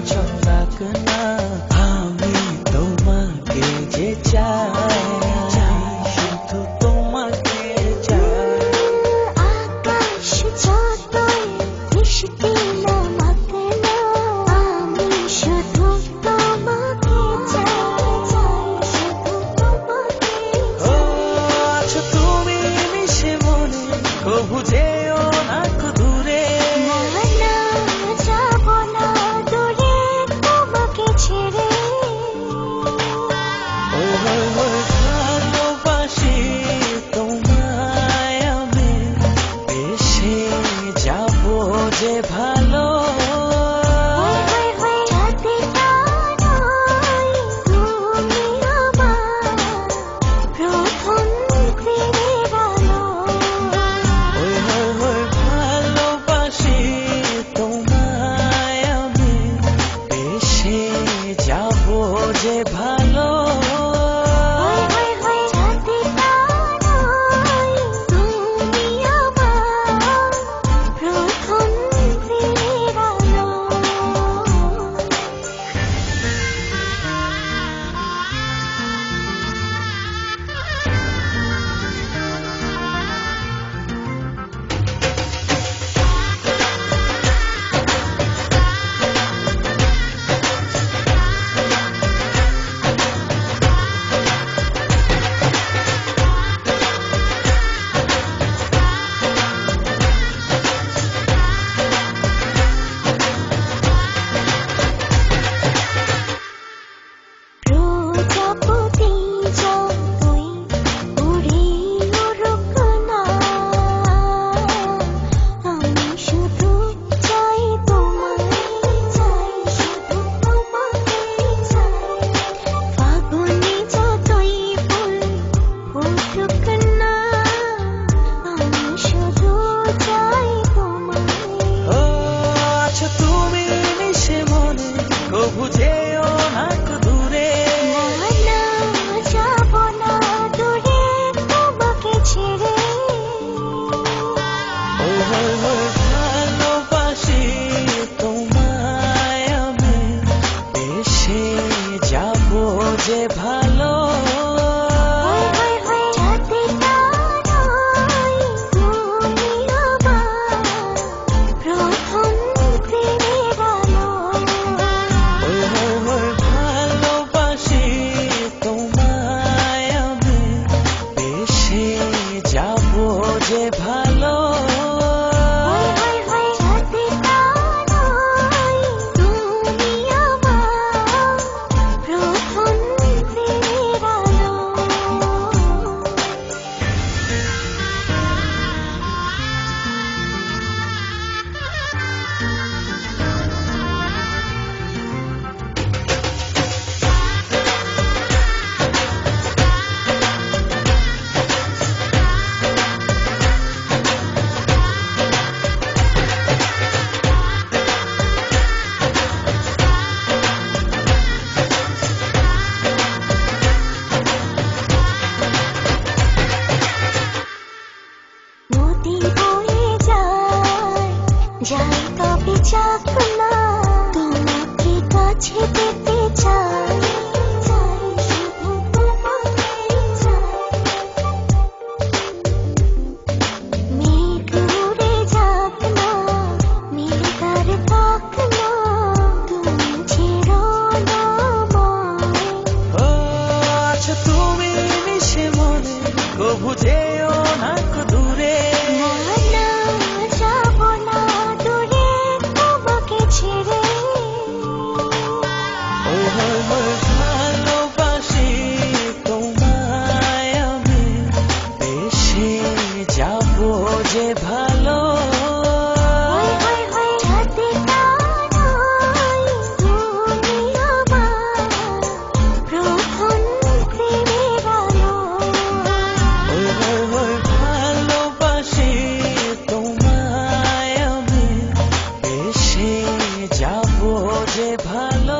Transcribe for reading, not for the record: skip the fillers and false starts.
ছটাক না আমি তোমাকে যে চাই শুধু তোমাকে চাই আকাশ যতই বৃষ্টি নামক না আমি শুধু তোমাকে চাই শুধু তোমাকে ও আছো তুমি মিশে মনে কবু যেও না দূরে যাব না দূরে তোমাকে ছেড়ে ভালোবাসি তোমায় আমি এসে যাব যে ভালো তুমি আমার প্রথম প্রেমের আলো ভালোবাসি তোমায় আমি এসে যাব যে ভালো তুমি আমার প্রথম প্রেমের আলো প্রজাপতি যতই উড়ে উড়ুক না আমি শুধু চাই তোমায় চাই শুধু তোমাকে চাই ফাগুনে যতই ফুল ফুটুক না আমি শুধু চাই তোমায় ও আছো তুমি মিশে মনে কবু যেও না দূরে যাব না দূরে তোমাকে ছেড়ে ভালোবাসি তোমায় আমি এসে যাব যে ভালো তুমি আমার প্রথম প্রেমের আলো ভালোবাসি তোমায় আমি এসে যাব যে ভালো তুমি আমার প্রথম প্রেমের আলো নদী বয়ে যায় যাই তবে যাক না তোমাকে কাছে পেতে চাই শুধু তোমাকে চাই মেঘ উড়ে যাক না নীল তার পাক না তুমি ছেড়ো না আমায় ও আছো তুমি মিশে মনে কবু যেও না দূরে যাব না দূরে তোমাকে ছেড়ে ভালোবাসি তোমায় আমি এসে যাব যে ভালো তুমি আমার প্রথম প্রেমের আলো ভালোবাসি তোমায় আমি এসে যাব যে ভালো